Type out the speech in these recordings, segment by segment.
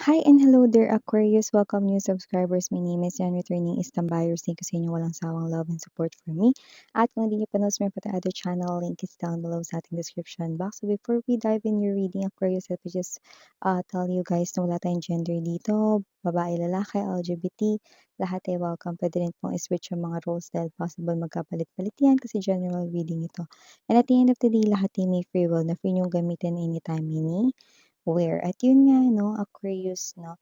Hi and hello there, Aquarius. Welcome new subscribers. My name is Jan, returning Istambayers. Thank you sa inyong walang sawang love and support for me. At kung hindi niyo pa pa the other channel, link is down below sa ating description box. So before we dive in your reading, Aquarius, let me just tell you guys na wala tayong gender dito. Babae, lalaki, LGBT, lahat ay welcome. Pwede rin pong switch yung mga roles dahil possible magkapalit-palit yan kasi general reading ito. And at the end of the day, lahat ay may free will na free niyong gamitin anytime, where at yun nga 'no, Aquarius 'no,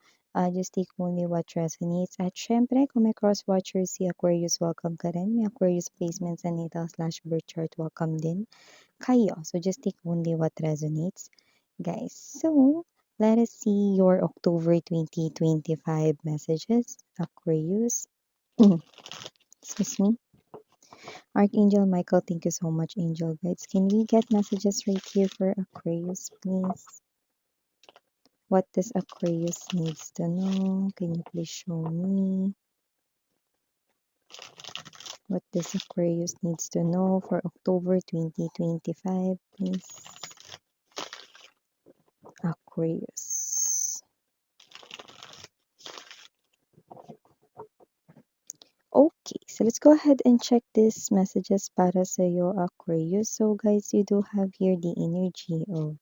just take only what resonates at siyempre kung may cross watcher si Aquarius, welcome ka rin. May Aquarius placements sa natal/birth chart, welcome din kayo. So just take only what resonates, guys. So, let us see your October 2025 messages, Aquarius. Excuse me. Archangel Michael, thank you so much, Angel Guides. Can we get messages right here for Aquarius, please? What does Aquarius needs to know? Can you please show me? What does Aquarius needs to know for October 2025, please? Aquarius. Okay, so let's go ahead and check these messages para sa iyo, Aquarius. So guys, you do have here the energy of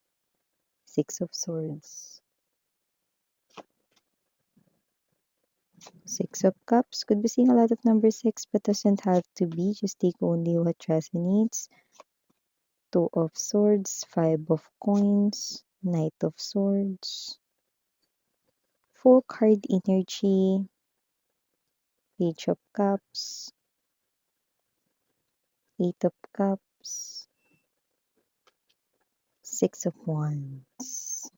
Six of Swords. Six of Cups. Could be seeing a lot of number 6, but doesn't have to be. Just take only what resonates. Two of Swords, Five of Coins, Knight of Swords, full card energy, Page of Cups, Eight of Cups, Six of Wands.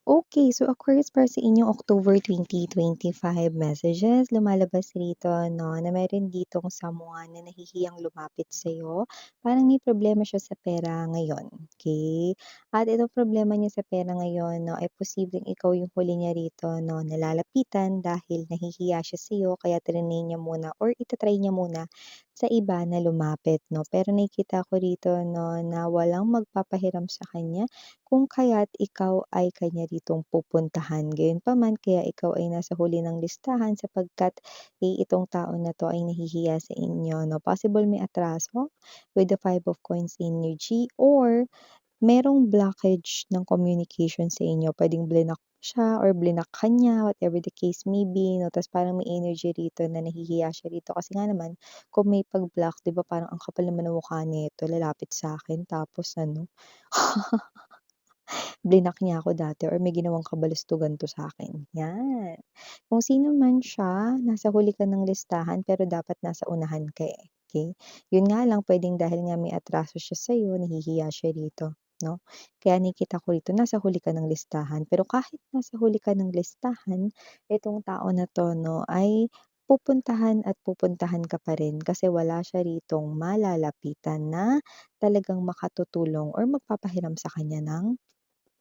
Okay, so Aquarius, para sa inyong October 2025 messages, lumalabas rito 'no, na meron ditong someone na nahihiyang lumapit sa'yo. Parang may problema siya sa pera ngayon, okay? At itong problema niya sa pera ngayon 'no, ay posibleng ikaw yung huli niya rito 'no, na lalapitan dahil nahihiya siya sa'yo kaya triny niya muna or niya muna sa iba na lumapit 'no. Pero nakikita ko rito 'no, na walang magpapahiram sa kanya kung kaya't ikaw ay kanya ditong pupuntahan. Gayunpaman, kaya ikaw ay nasa huli ng listahan sapagkat itong tao na 'to ay nahihiya sa inyo 'no. Possible may atraso with the Five of Coins energy or merong blockage ng communication sa inyo. Puwedeng blinak siya or blinak ka niya, whatever the case may be 'no. Ta's parang may energy rito na nahihiya siya rito kasi nga naman kung may pag-block 'di ba parang ang kapal naman ng mukha nito, lalapit sa'kin tapos ano blinak niya ako dati or may ginawang kabalustugan 'to sa'kin, 'yan. Kung sino man siya, nasa huli ka ng listahan pero dapat nasa unahan ka, okey? Yun nga lang puwedeng dahil nga may atraso siya sa'yo, nahihiya siya rito, 'no? Kaya nakikita ko rito nasa huli ka ng listahan. Pero kahit nasa huli ka ng listahan, itong tao na 'to 'no, ay pupuntahan at pupuntahan ka pa rin kasi wala siya ritong malalapitan na talagang makatutulong or magpapahiram sa kanya ng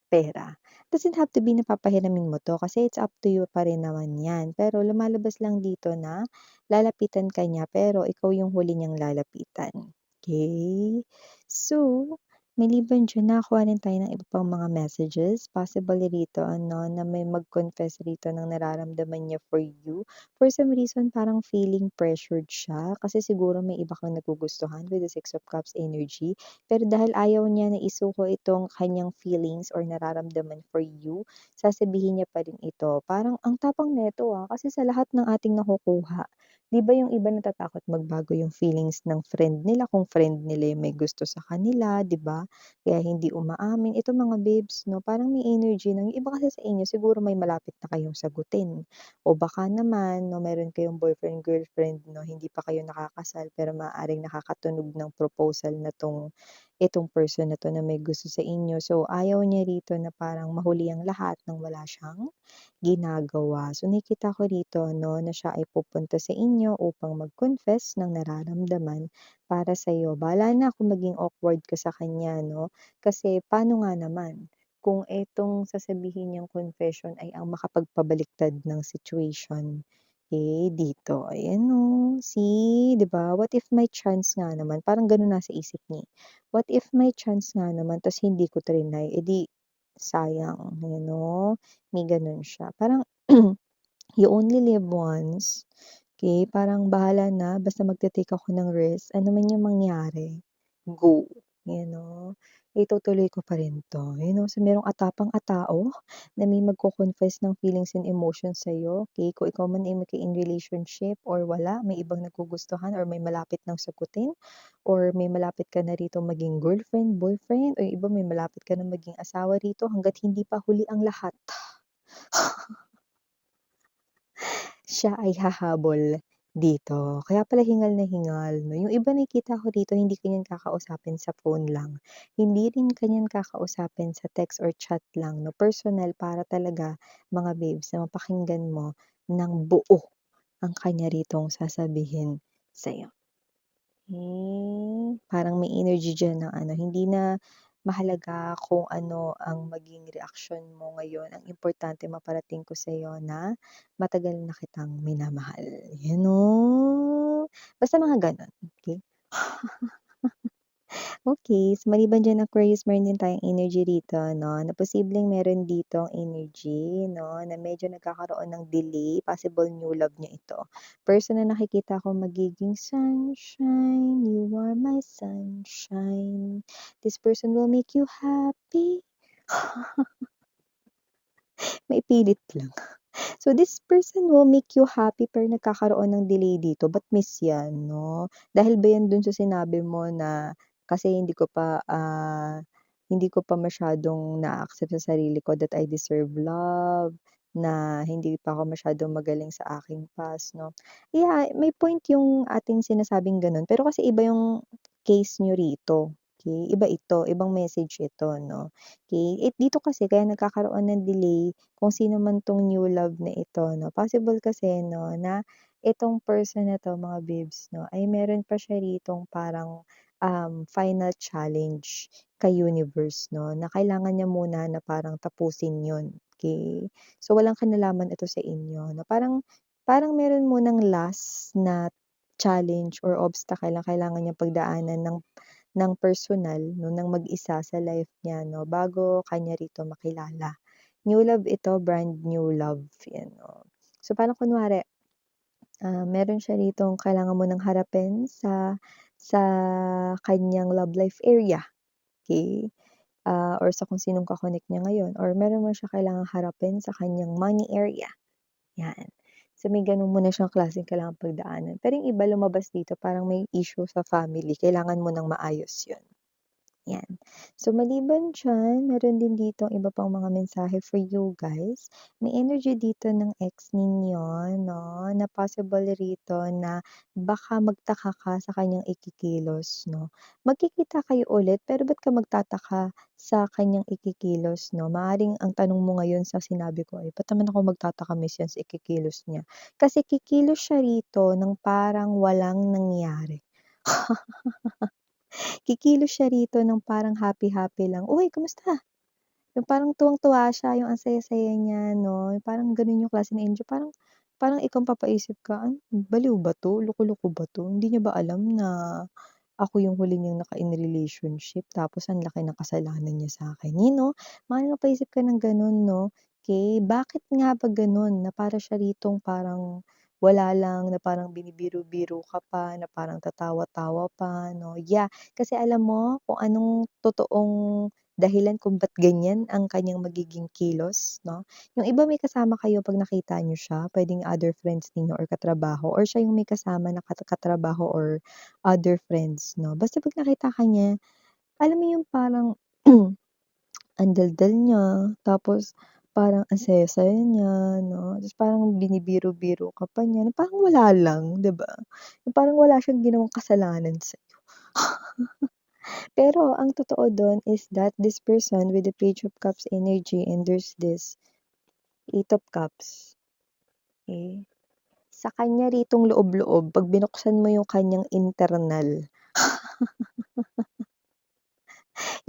pera. Doesn't have to be na papahiramin mo 'to kasi it's up to you pa rin naman 'yan. Pero lumalabas lang dito na lalapitan ka niya pero ikaw yung huli niyang lalapitan, okey? So, maliban diyan nakakuha rin tayo ng iba pang mga messages. Possible rito ano na may mag-confess rito ng nararamdaman niya for you. For some reason parang feeling pressured siya kasi siguro may iba kang nagugustuhan with the Six of Cups energy. Pero dahil ayaw niya na isuko itong kanyang feelings or nararamdaman for you, sasabihin niya pa rin ito. Parang ang tapang nito, kasi sa lahat ng ating nakukuha, 'di ba yung iba natatakot magbago yung feelings ng friend nila kung friend nila yung may gusto sa kanila, 'di ba? Kaya hindi umaamin. Ito mga babes 'no, parang may energy ng yung iba kasi sa inyo siguro may malapit na kayong sagutin o baka naman 'no, meron kayong boyfriend, girlfriend 'no, hindi pa kayo nakakasal pero maaaring nakakatunog ng proposal na itong person na 'to na may gusto sa inyo. So, ayaw niya rito na parang mahuli ang lahat ng wala siyang ginagawa. So, nakikita ko rito 'no, na siya ay pupunta sa inyo upang mag-confess ng nararamdaman para sa'yo. Bahala na kung maging awkward ka sa kanya 'no, kasi paano nga naman kung itong sasabihin niyang confession ay ang makapagpabaliktad ng situation, Dito, ayan oh, see, 'di ba? What if may chance nga naman, parang gano'n nasa isip niya, eh. What if may chance nga naman ta's hindi ko triny, eh, di sayang, ayan oh, may gano'n siya. Parang you only live once, parang bahala na basta magte-take ako ng risk, ano man yung mangyari, go, you know. Itutuloy ko pa rin 'to, So merong atapang-atao na may magko-confess ng feelings and emotions sa'yo, kung ikaw man ay in relationship or wala, may ibang nagugustuhan or may malapit ng sagutin or may malapit ka na rito maging girlfriend, boyfriend, o yung iba may malapit ka na maging asawa rito hangga't hindi pa huli ang lahat. Siya ay hahabol dito. Kaya pala hingal na hingal 'no, yung iba nakikita ko dito hindi ka niyan kakausapin sa phone lang, hindi rin ka niyan kakausapin sa text or chat lang 'no, personal para talaga mga babes na mapakinggan mo ng buo ang kanya ritong sasabihin sa'yo. Parang may energy diyan na ano, hindi na mahalaga kung ano ang maging reaksyon mo ngayon, ang importante maparating ko sa'yo na matagal na kitang minamahal, yun oh. Basta mga gano'n, okey? Okay, so maliban diyan Aquarius, meron din tayong energy rito 'no, na posibleng meron ditong energy 'no, na medyo nagkakaroon ng delay, possible new love niyo ito. Person na nakikita ko magiging sunshine, you are my sunshine. This person will make you happy. Maipilit lang. So, this person will make you happy pero nagkakaroon ng delay dito, ba't miss 'yan 'no? Dahil ba 'yan dun sa sinabi mo na kasi hindi ko pa masyadong na-a-accept sa sarili ko that I deserve love, na hindi pa ako masyadong magaling sa aking past 'no? Yeah, may point yung ating sinasabing gano'n, pero kasi iba yung case niyo rito, iba ito, ibang message ito 'no? Dito kasi kaya nagkakaroon ng delay kung sino man 'tong new love na ito 'no, possible kasi 'no, na itong person na 'to mga babes 'no, ay meron pa siya ritong parang, final challenge kay universe 'no, na kailangan niya muna na parang tapusin 'yun, okey. So, walang kinalaman ito sa inyo 'no, parang parang meron munang last na challenge or obstacle na kailangan niyang pagdaanan ng personal 'no, ng mag-isa sa life niya 'no, bago kanya rito makilala. New love ito, brand new love, 'yan, oh. So, parang kunwari, meron siya ritong kailangan mo ng harapin sa kanyang love life area, okey, or sa kung sinong ka-connect niya ngayon or meron mo siya kailangang harapin sa kanyang money area, 'yan. So, may gano'n muna siyang klaseng kailangang pagdaanan. Pero yung iba lumabas dito parang may issue sa family, kailangan mo ng maayos 'yun. 'Yan. So, maliban diyan, meron din ditong iba pang mga mensahe for you guys. May energy dito ng ex ninyo 'no, na possible rito na baka magtaka ka sa kanyang ikikilos 'no. Magkikita kayo ulit pero ba't ka magtataka sa kanyang ikikilos 'no? Maaaring ang tanong mo ngayon sa sinabi ko ay, "Ba't naman ako magtataka miss 'yan sa ikikilos niya?" Kasi kikilos siya rito ng parang walang nangyari. Kikilos siya rito ng parang happy-happy lang, "Uy, kamusta?" Yung parang tuwang-tuwa siya, yung ang saya-saya niya 'no, yung parang gano'n yung klase ng enjoy, parang parang ikaw mapapaisip ka, baliw ba 'to, loko-loko ba 'to, hindi niya ba alam na ako yung huli niyang naka-in relationship tapos ang laki ng kasalanan niya sa'kin, maaaring mapaisip ka ng gano'n 'no, bakit nga ba gano'n na para siya ritong parang wala lang, na parang binibiro-biro ka pa, na parang tatawa-tawa pa 'no, kasi alam mo kung anong totoong dahilan kung ba't ganyan ang kanyang magiging kilos 'no. Yung iba may kasama kayo 'pag nakita niyo siya, puwedeng other friends ninyo or katrabaho or siya yung may kasama na katrabaho or other friends 'no. Basta 'pag nakita ka niya, alam mo yung parang ang daldal niya, tapos parang ang saya-saya niya 'no, ta's parang binibiro-biro ka pa niya, na parang wala lang, 'di ba? Yung parang wala siyang ginawang kasalanan sa'yo. Pero ang totoo dun is that this person with the Page of Cups energy and there's this Eight of Cups, okey? Sa kanya ritong loob-loob 'pag binuksan mo yung kanyang internal,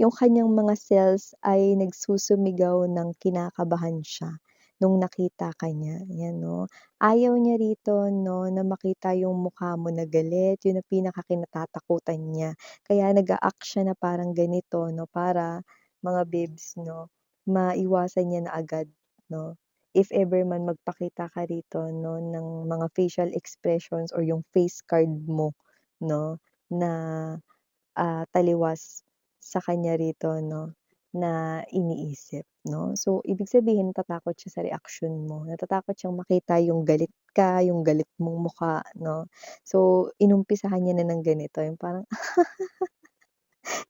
yung kanyang mga cells ay nagsusumigaw ng kinakabahan siya nung nakita ka niya, 'yan 'no. Ayaw niya rito 'no, na makita yung mukha mo na galit, yun ang pinakakinatatakutan niya. Kaya nag-a-act siya na parang ganito 'no, para mga bibs 'no, maiwasan niya na agad 'no. If ever man magpakita ka rito 'no, ng mga facial expressions or yung face card mo 'no, na taliwas sa kanya rito 'no, na iniisip 'no. So, ibig sabihin natatakot siya sa reaksyon mo, natatakot siyang makita yung galit ka, yung galit mong mukha 'no. So, inumpisahan niya na ng ganito yung parang,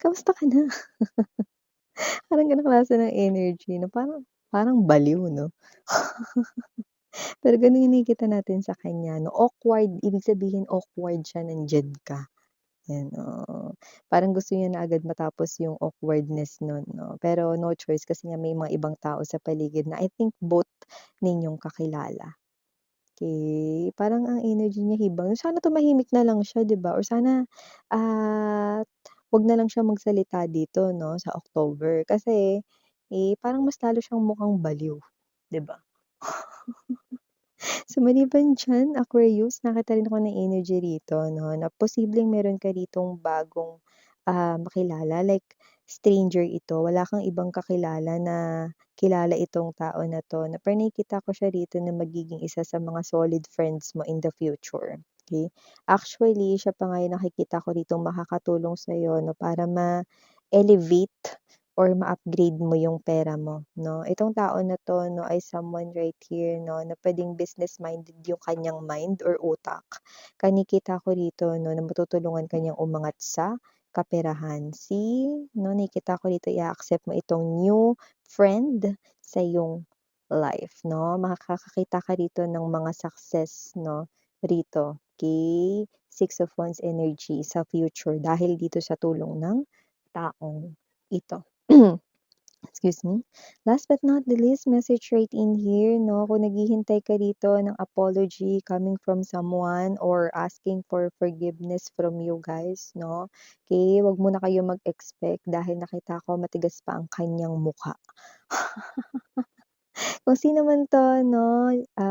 "Kamusta ka na?" Parang gano'ng klase ng energy na parang parang baliw 'no. Pero gano'n yung nakikita natin sa kanya 'no, awkward, ibig sabihin awkward siya nandiyan ka. 'Yan, oo. Parang gusto niya na agad matapos yung awkwardness nun 'no, pero no choice kasi nga may mga ibang tao sa paligid na I think both ninyong kakilala. Okey, parang ang energy niya hibang, sana tumahimik na lang siya 'di ba or sana, at 'wag na lang siya magsalita dito 'no, sa October kasi, parang mas lalo siyang mukhang baliw, 'di ba? So, maliban diyan, Aquarius, nakita rin ako ng energy rito 'no, na posibleng meron ka ditong bagong, makilala like stranger ito, wala kang ibang kakilala na kilala itong tao na 'to na pero nakikita ko siya rito na magiging isa sa mga solid friends mo in the future, okey? Actually, siya pa nga yung nakikita ko ritong makakatulong sa'yo 'no, para ma-elevate or ma-upgrade mo yung pera mo 'no. Itong tao na 'to 'no ay someone right here 'no na puwedeng business-minded yung kanyang mind or utak. Nakikita ko rito 'no na matutulungan ka niyang umangat sa kaperahan. See, 'no, nakikita ko rito i-a-accept mo itong new friend sa iyong life 'no. Makakakita ka rito ng mga success 'no, rito, okey. Six of Wands energy sa future dahil dito sa tulong ng taong ito. Excuse me. Last but not the least, message right in here 'no, kung naghihintay ka rito ng apology coming from someone or asking for forgiveness from you guys 'no, okey, 'wag muna kayo mag-expect dahil nakita ko matigas pa ang kanyang mukha. Kung sino man 'to 'no,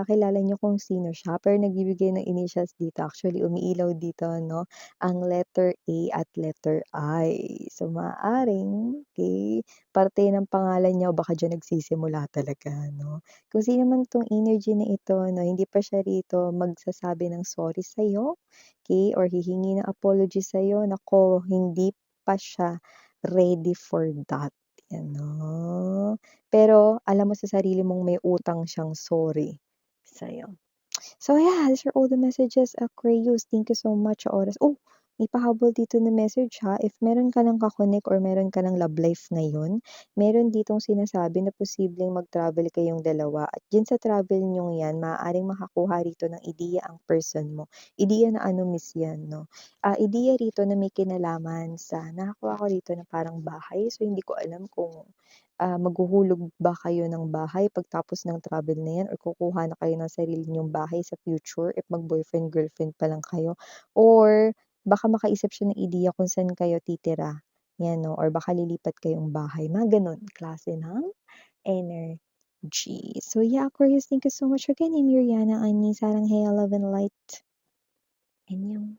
kilala niyo kung sino siya, pero nagbibigay ng initials dito, actually umiilaw dito 'no, ang letter A at letter I. So, maaaring, okey, parte ng pangalan niya o baka diyan nagsisimula talaga 'no. Kung sino man 'tong energy na ito 'no, hindi pa siya rito magsasabi ng sorry sa'yo, okey, or hihingi ng apology sa'yo, naku, hindi pa siya ready for that, 'yan 'no. Pero alam mo sa sarili mong may utang siyang sorry sa'yo. So yeah, these are all the messages, Aquarius. Thank you so much sa oras. Oh, may pahabol dito na message ha. If meron ka ng ka-connect or meron ka ng love life ngayon, meron ditong sinasabi na posibleng mag-travel kayong dalawa at diyan sa travel niyong 'yan, maaaring makakuha rito ng ideya ang person mo. Ideya na ano miss 'yan 'no, ideya rito na may kinalaman sa nakakuha ko rito na parang bahay. So hindi ko alam kung maghuhulog ba kayo ng bahay pagtapos ng travel na 'yan or kukuha na kayo ng sarili niyong bahay sa future if mag-boyfriend, girlfriend pa lang kayo or baka makaisip siya ng ideya kung saan kayo titira, 'yan 'no, or baka lilipat kayong bahay, mga gano'n klase ng energy. So yeah, Aquarius, thank you so much again. I'm Yuriana Ani, sarang hayo, love and light. Annyeong.